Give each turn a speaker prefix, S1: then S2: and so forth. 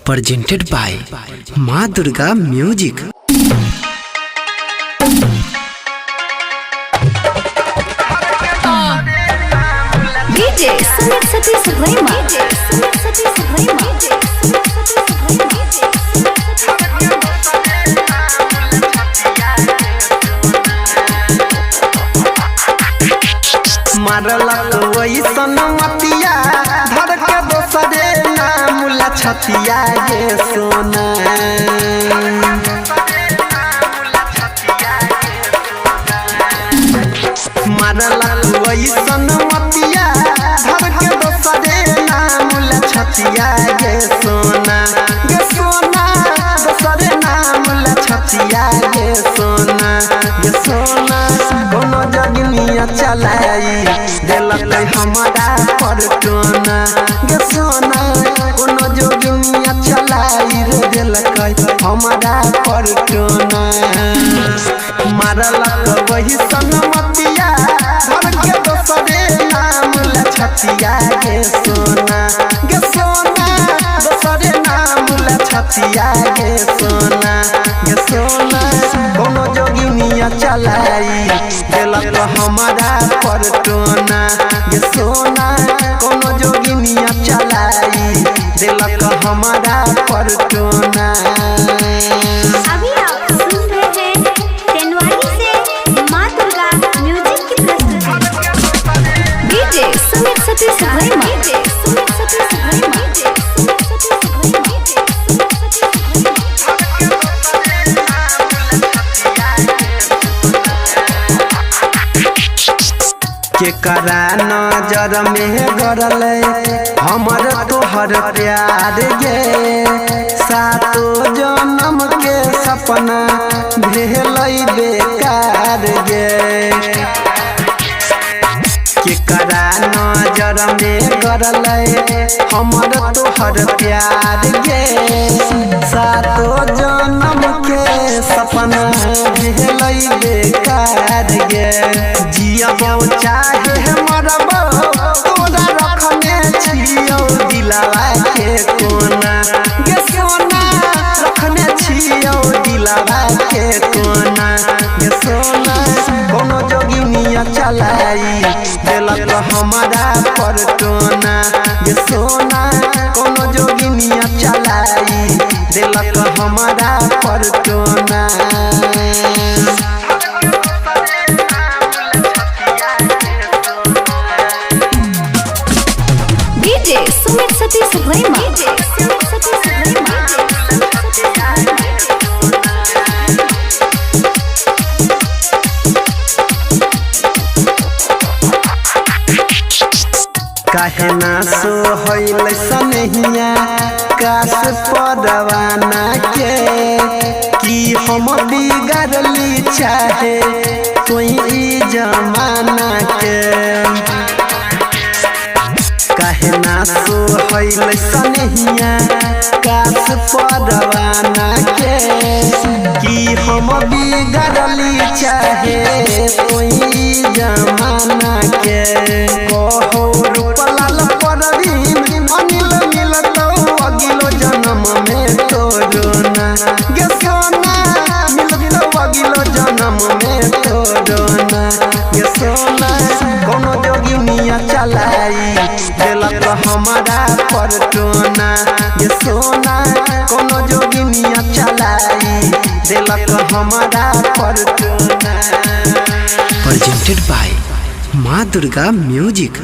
S1: presented by माँ Durga music.
S2: DJ Sumit Satish रैमा।
S3: मारलक वैसन मतिया धर के दोसरे नाम लछतिया ये सोना। मारलक वैसन मतिया धर के दोसरे नाम लछतिया ये सोना। ये सोना दोसरे नाम लछतिया ये सोना। ये सोना कोनो जगनिया चलाई देलक हमारा पर टोना। गे सोना कोनो जोगिनिया चलाई रे देलक हमारा पर टोना। मारलक वही सनमतिया धर के दोसरे नाम लछतिया गे सोना। गे सोना दोसरे नाम लछतिया गे सोना। गे सोना कोनो जोगिनिया चलाई देलक हमारा पर टोना। ये सोना कोनो जोगिनिया चलाई देलक हमारा पर टोना।
S2: अभी आप सुन रहे हैं तेनवानी से माँ दुर्गा म्यूजिक की प्रस्तुति। डीजे सुमित सतीश रैमा।
S3: केकरा नजर में गरल हमर तोहर प्यार गे। सातो जन्म के सपना भेल बेकार गे। केकरा नजर में गरल हमर तोहर प्यार गे। सातो जन्म के सपना भेल बेकार गे। जियबो चाहे मरबो तोरा रखने छियौ दिलवा के कोना। गे सोना रखने छियौ दिलवा के कोना। गे सोना कोनो जोगिनिया चलाई देलक हमारा पर टोना। गे सोना कोनो जोगिनिया चलाई देलक हमारा पर टोना।
S2: डीजे सुमित सतीश रैमा।
S3: काहे ना सो होइल सनहिया काश परवाना के। कि हम बिगड़ली चाहे कोई जमाना के। काहे ना सो होइल सनहिया काश परवाना के। कि हम बिगड़ली चाहे कोई जमाना के। कहो रूपलाल परवीन अनिल मिलतौ अगिलो जन्म में तोरोना। गे सोना मिलतौ अगिलो जन्म में तोरोना। गे सोना कोनो जोगिनिया चलाई देलक हमारा पर टोना। गे सोना कोनो जोगिनिया चलाई देलक हमारा पर टोना।
S1: presented by माँ दुर्गा म्यूजिक।